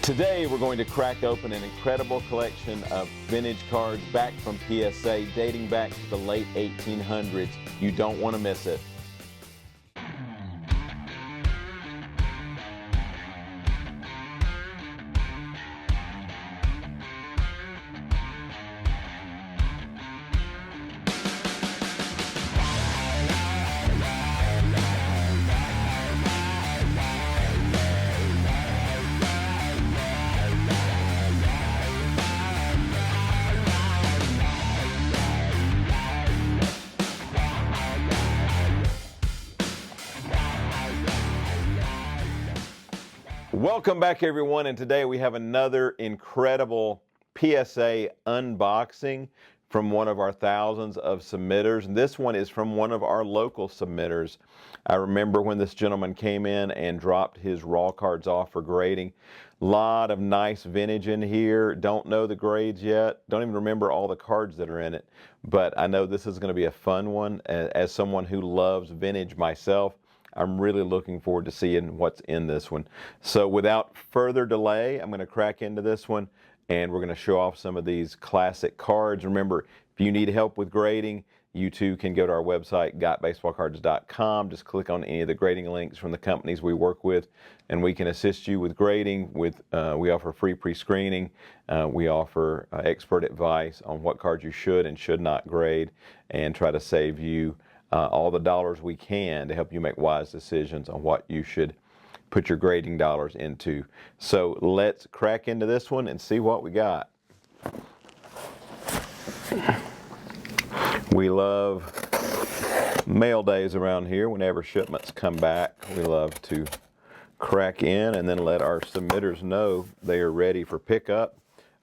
Today we're going to crack open an incredible collection of vintage cards back from PSA dating back to the late 1800s. You don't want to miss it. Welcome back, everyone, and today we have another incredible PSA unboxing from one of our thousands of submitters. And this one is from one of our local submitters. I remember when this gentleman came in and dropped his raw cards off for grading. A lot of nice vintage in here. Don't know the grades yet. Don't even remember all the cards that are in it. But I know this is going to be a fun one. As someone who loves vintage myself, I'm really looking forward to seeing what's in this one. So without further delay, I'm going to crack into this one and we're going to show off some of these classic cards. Remember, if you need help with grading, you too can go to our website, GotBaseballCards.com. Just click on any of the grading links from the companies we work with, and we can assist you with grading. We offer free pre-screening. We offer expert advice on what cards you should and should not grade, and try to save you all the dollars we can to help you make wise decisions on what you should put your grading dollars into. So let's crack into this one and see what we got. We love mail days around here. Whenever shipments come back, we love to crack in and then let our submitters know they are ready for pickup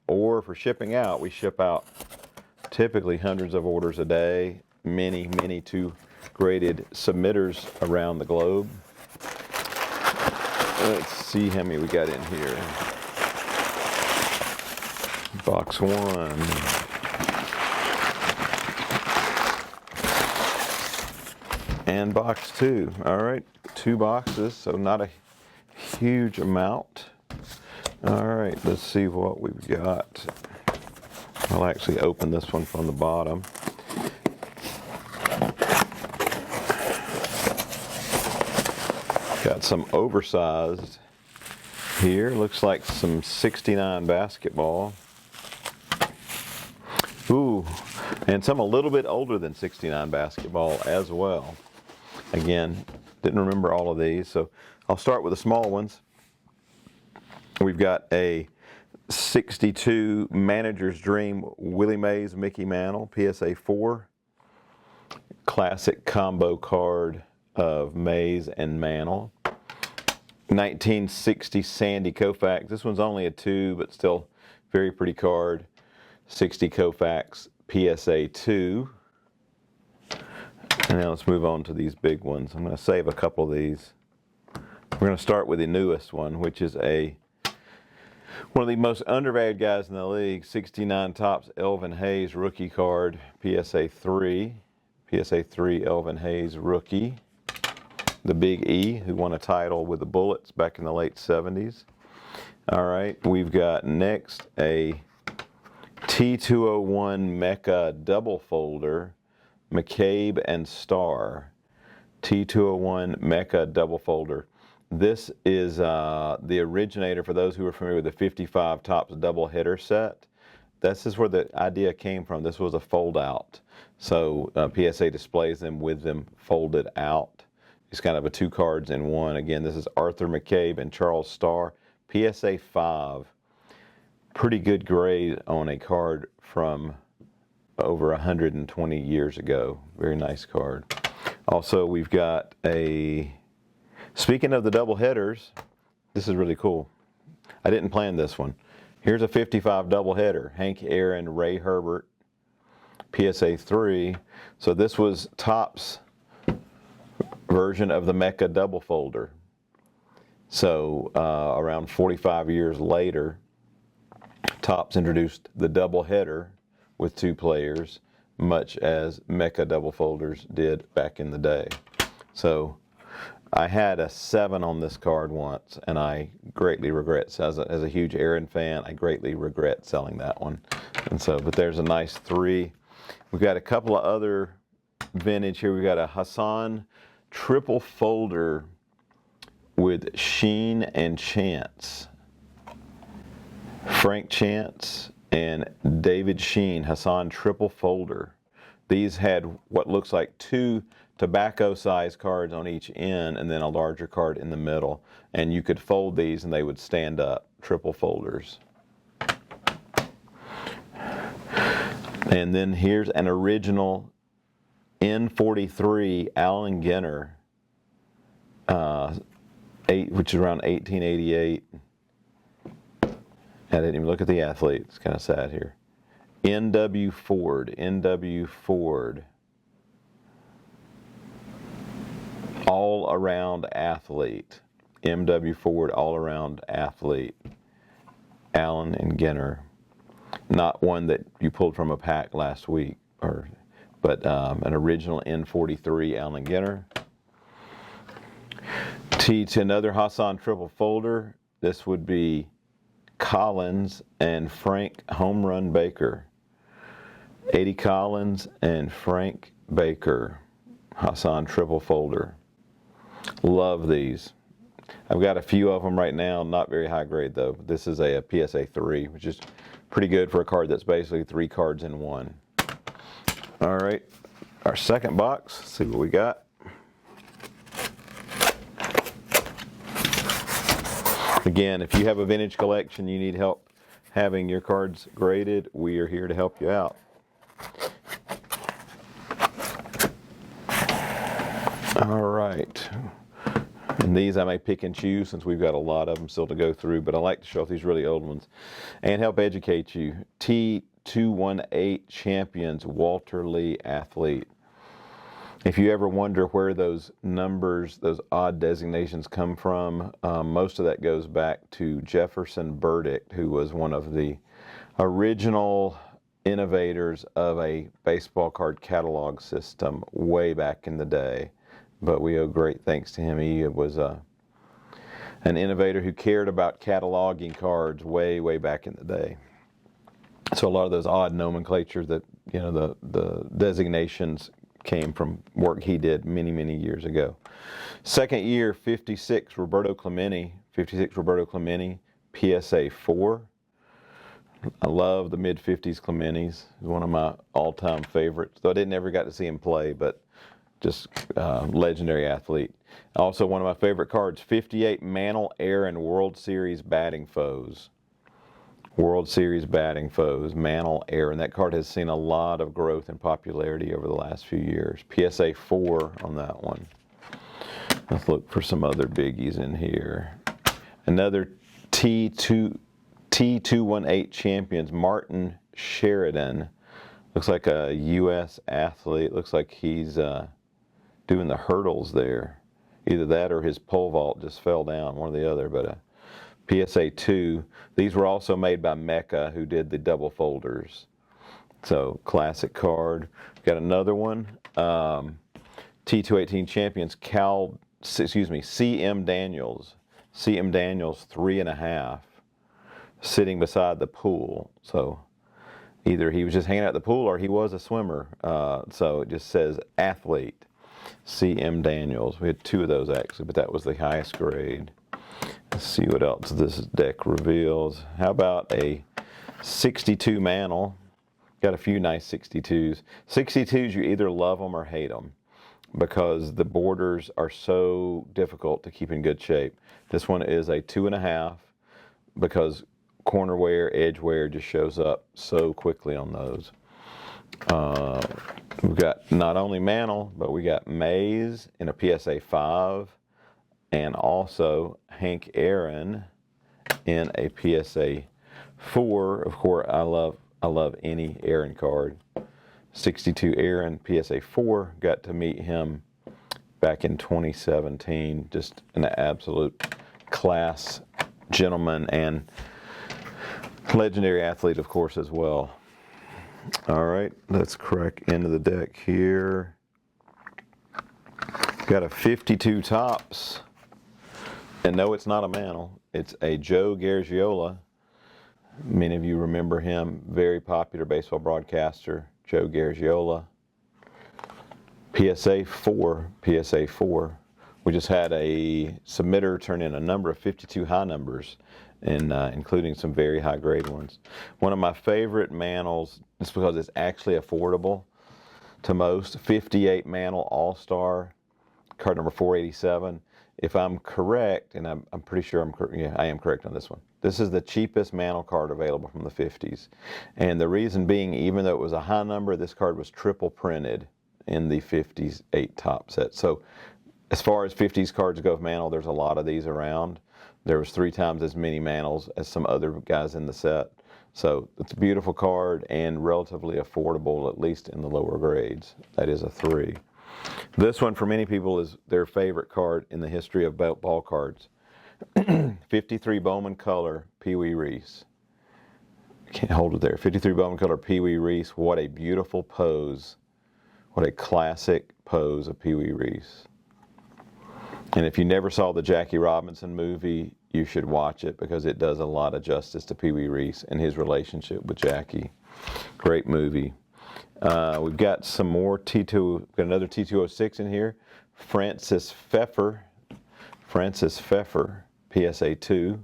or for shipping out. We ship out typically hundreds of orders a day, many to graded submitters around the globe. Let's see how many we got in here. Box one. And box two. All right, 2 boxes, so not a huge amount. All right, let's see what we've got. I'll actually open this one from the bottom. Got some oversized here. Looks like some 69 basketball. Ooh, and some a little bit older than 69 basketball as well. Again, didn't remember all of these, so I'll start with the small ones. We've got a 62 Manager's Dream Willie Mays Mickey Mantle PSA 4. Classic combo card of Mays and Mantle. 1960 Sandy Koufax. This one's only a 2, but still very pretty card. 60 Koufax PSA 2. And now let's move on to these big ones. I'm going to save a couple of these. We're going to start with the newest one, which is one of the most undervalued guys in the league. 69 Topps Elvin Hayes rookie card, PSA 3. PSA 3 Elvin Hayes rookie. The Big E, who won a title with the Bullets back in the late 70s. All right, we've got next a T201 Mecca double folder, McCabe and Starr. T201 Mecca double folder. This is the originator, for those who are familiar with the 55 Topps double header set. This is where the idea came from. This was a fold out. So PSA displays them with them folded out. It's kind of a 2 cards in one. Again, this is Arthur McCabe and Charles Starr, PSA 5. Pretty good grade on a card from over 120 years ago. Very nice card. Also, we've got speaking of the double headers, this is really cool. I didn't plan this one. Here's a 55 double header. Hank Aaron, Ray Herbert, PSA 3. So this was Topps version of the Mecca double folder. So around 45 years later, Topps introduced the double header with 2 players, much as Mecca double folders did back in the day. So I had a 7 on this card once, and I greatly regret, so as a huge Aaron fan, I greatly regret selling that one. And so, but there's a nice 3. We've got a couple of other vintage here. We've got a Hassan triple folder with Sheen and Chance. Frank Chance and David Sheen, Hassan triple folder. These had what looks like 2 tobacco-sized cards on each end and then a larger card in the middle. And you could fold these and they would stand up, triple folders. And then here's an original N43 Allen Ginner, which is around 1888. I didn't even look at the athlete. It's kind of sad here. N.W. Ford. All-around athlete. M.W. Ford, all-around athlete. Allen and Ginner. Not one that you pulled from a pack last week, but an original N43 Allen Ginner. To another Hassan triple folder. This would be Collins and Frank Home Run Baker. Eddie Collins and Frank Baker. Hassan triple folder. Love these. I've got a few of them right now, not very high grade though. This is a PSA 3, which is pretty good for a card that's basically 3 cards in one. All right, our second box, let's see what we got. Again, if you have a vintage collection, you need help having your cards graded, we are here to help you out. All right. And these I may pick and choose since we've got a lot of them still to go through, but I like to show off these really old ones and help educate you. T218 Champions Walter Lee Athlete. If you ever wonder where those numbers, those odd designations come from, most of that goes back to Jefferson Burdick, who was one of the original innovators of a baseball card catalog system way back in the day. But we owe great thanks to him. He was an innovator who cared about cataloging cards way, way back in the day. So a lot of those odd nomenclature that, you know, the designations came from work he did many, many years ago. Second year, 56 Roberto Clemente, PSA 4. I love the mid-50s Clementes. He's one of my all-time favorites, though I didn't ever got to see him play, but just legendary athlete. Also one of my favorite cards, 58 Mantle Aaron World Series Batting Foes. World Series Batting Foes, Mantle Aaron. That card has seen a lot of growth and popularity over the last few years. PSA 4 on that one. Let's look for some other biggies in here. Another T218 Champions, Martin Sheridan. Looks like a U.S. athlete. Looks like he's doing the hurdles there. Either that or his pole vault just fell down, one or the other, but PSA 2. These were also made by Mecca, who did the double folders. So, classic card. Got another one. T218 Champions, CM Daniels. CM Daniels, 3.5. Sitting beside the pool. So, either he was just hanging out at the pool or he was a swimmer. So, it just says athlete. CM Daniels. We had 2 of those actually, but that was the highest grade. Let's see what else this deck reveals. How about a 62 Mantle? Got a few nice 62s. 62s, you either love them or hate them because the borders are so difficult to keep in good shape. This one is a 2.5 because corner wear, edge wear just shows up so quickly on those. We've got not only Mantle, but we got Mays in a PSA 5. And also Hank Aaron in a PSA 4. Of course, I love any Aaron card. 62 Aaron, PSA 4. Got to meet him back in 2017. Just an absolute class gentleman and legendary athlete, of course, as well. All right, let's crack into the deck here. Got a 52 tops. And no, it's not a mantle. It's a Joe Garagiola. Many of you remember him, very popular baseball broadcaster, Joe Garagiola. PSA 4, PSA 4. We just had a submitter turn in a number of 52 high numbers, and including some very high grade ones. One of my favorite mantles, just because it's actually affordable to most, 58 mantle All-Star, card number 487. If I'm correct, and I'm pretty sure I am correct on this one. This is the cheapest mantle card available from the 50s. And the reason being, even though it was a high number, this card was triple printed in the 50s 8 top set. So as far as 50s cards go of mantle, there's a lot of these around. There was 3 times as many mantles as some other guys in the set. So it's a beautiful card and relatively affordable, at least in the lower grades. That is a 3. This one, for many people, is their favorite card in the history of ball cards. 53 Bowman Color, Pee Wee Reese. Can't hold it there. 53 Bowman Color, Pee Wee Reese. What a beautiful pose. What a classic pose of Pee Wee Reese. And if you never saw the Jackie Robinson movie, you should watch it because it does a lot of justice to Pee Wee Reese and his relationship with Jackie. Great movie. We've got some more T2, we've got another T206 in here. Francis Pfeffer, PSA 2,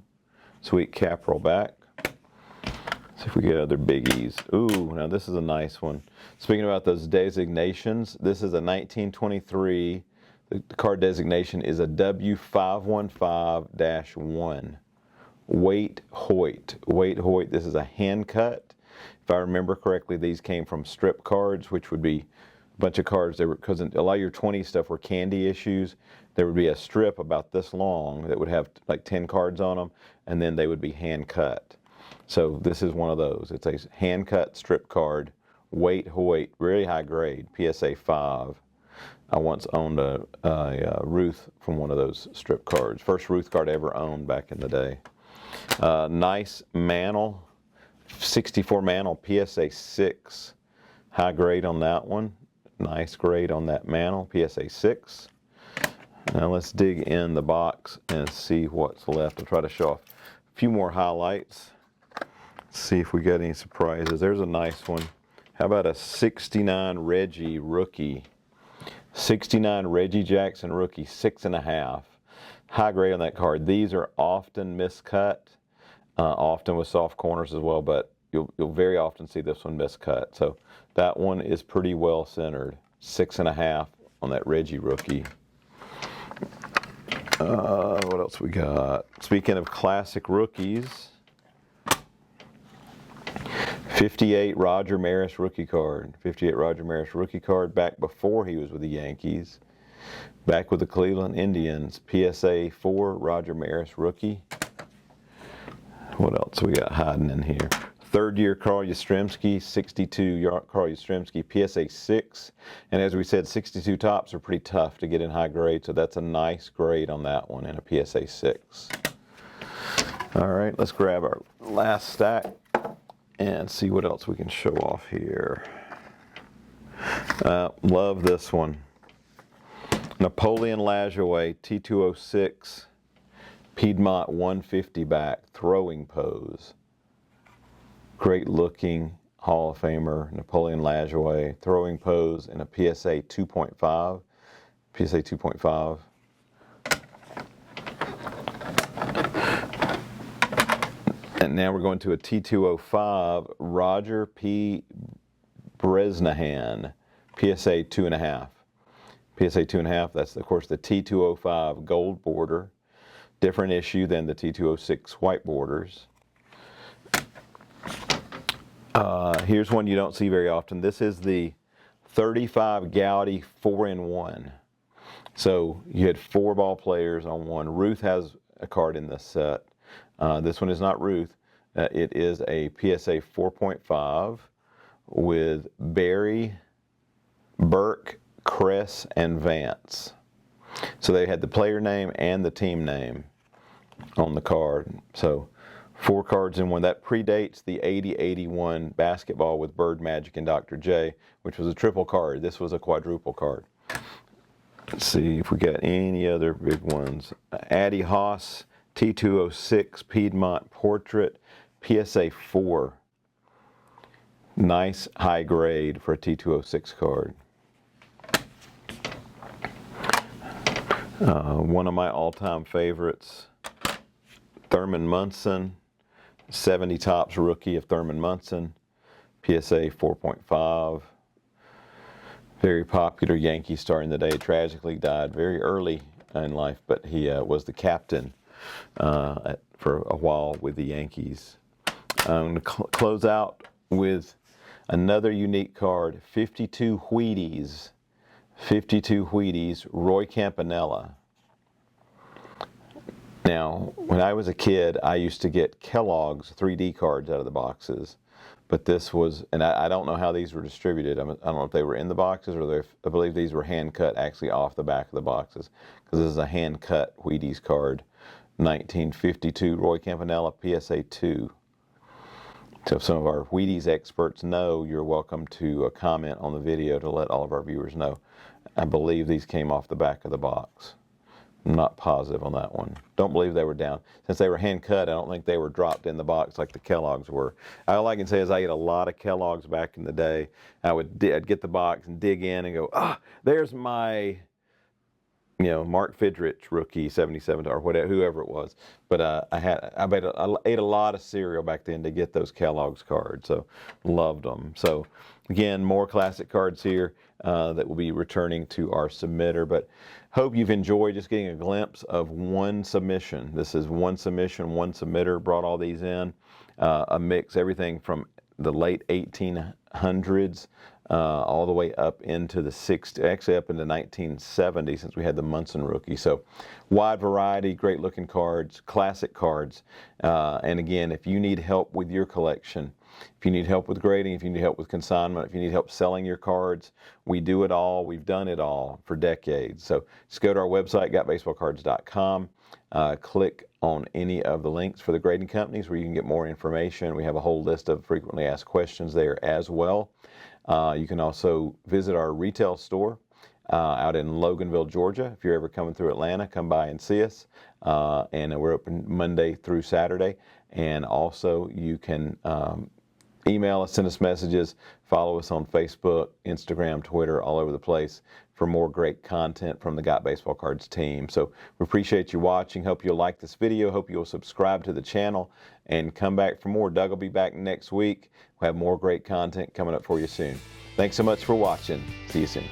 sweet cap roll back. See if we get other biggies. Ooh, now this is a nice one. Speaking about those designations, this is a 1923. The card designation is a W515-1. Waite Hoyt. Waite Hoyt, this is a hand cut. If I remember correctly, these came from strip cards, which would be a bunch of cards. They were, because a lot of your 20 stuff were candy issues. There would be a strip about this long that would have like 10 cards on them, and then they would be hand cut. So this is one of those. It's a hand cut strip card, Waite Hoyt, really high grade, PSA 5. I once owned a Ruth from one of those strip cards. First Ruth card I ever owned back in the day. Nice mantle. 64 mantle, PSA 6. High grade on that one. Nice grade on that mantle, PSA 6. Now let's dig in the box and see what's left. I'll try to show off a few more highlights. See if we got any surprises. There's a nice one. How about a 69 Reggie rookie? 69 Reggie Jackson rookie, 6.5. High grade on that card. These are often miscut. Often with soft corners as well, but you'll very often see this one miscut. So that one is pretty well centered. 6.5 on that Reggie rookie. What else we got? Speaking of classic rookies, 58 Roger Maris rookie card. 58 Roger Maris rookie card back before he was with the Yankees. Back with the Cleveland Indians. PSA 4 Roger Maris rookie. What else we got hiding in here? Third year Carl Yastrzemski, 62 Carl Yastrzemski, PSA 6. And as we said, 62 tops are pretty tough to get in high grade, so that's a nice grade on that one and a PSA 6. All right, let's grab our last stack and see what else we can show off here. Love this one. Napoleon Lajoie, T206. Piedmont 150 back, throwing pose. Great looking Hall of Famer, Napoleon Lajoie, throwing pose in a PSA 2.5. PSA 2.5. And now we're going to a T205, Roger P. Bresnahan, PSA 2.5. PSA 2.5, that's of course the T205 gold border. Different issue than the T206 white borders. Here's one you don't see very often. This is the 35 Gowdy 4-in-1. So you had 4 ball players on one. Ruth has a card in this set. This one is not Ruth. It is a PSA 4.5 with Barry, Burke, Kress, and Vance. So they had the player name and the team name on the card. So 4 cards in one. That predates the 80-81 basketball with Bird Magic and Dr. J, which was a triple card. This was a quadruple card. Let's see if we got any other big ones. Addie Haas, T206 Piedmont Portrait, PSA 4. Nice high grade for a T206 card. One of my all-time favorites, Thurman Munson, 70 Topps rookie of Thurman Munson, PSA 4.5. Very popular Yankee star in the day. Tragically died very early in life, but he was the captain for a while with the Yankees. I'm going to close out with another unique card, 52 Wheaties. 52 Wheaties, Roy Campanella. Now, when I was a kid, I used to get Kellogg's 3D cards out of the boxes. But this was, and I don't know how these were distributed. I don't know if they were in the boxes or I believe these were hand cut actually off the back of the boxes. Because this is a hand cut Wheaties card. 1952 Roy Campanella PSA 2. So if some of our Wheaties experts know, you're welcome to comment on the video to let all of our viewers know. I believe these came off the back of the box. I'm not positive on that one. Don't believe they were down. Since they were hand cut, I don't think they were dropped in the box like the Kellogg's were. All I can say is I ate a lot of Kellogg's back in the day. I'd get the box and dig in and go, there's my, Mark Fidrich rookie 77 or whatever, whoever it was. But I ate a lot of cereal back then to get those Kellogg's cards. So loved them. So again, more classic cards here that will be returning to our submitter. But hope you've enjoyed just getting a glimpse of one submission. This is one submission, one submitter brought all these in. A mix, everything from the late 1800s all the way up into the 60s, actually up into 1970 since we had the Munson rookie. So wide variety, great looking cards, classic cards. And again, if you need help with your collection, if you need help with grading, if you need help with consignment, if you need help selling your cards, we do it all. We've done it all for decades. So just go to our website, GotBaseballCards.com. Click on any of the links for the grading companies where you can get more information. We have a whole list of frequently asked questions there as well. You can also visit our retail store out in Loganville, Georgia. If you're ever coming through Atlanta, come by and see us. And we're open Monday through Saturday. And also you can email us, send us messages, follow us on Facebook, Instagram, Twitter, all over the place for more great content from the Got Baseball Cards team. So we appreciate you watching. Hope you'll like this video. Hope you'll subscribe to the channel and come back for more. Doug will be back next week. We'll have more great content coming up for you soon. Thanks so much for watching. See you soon.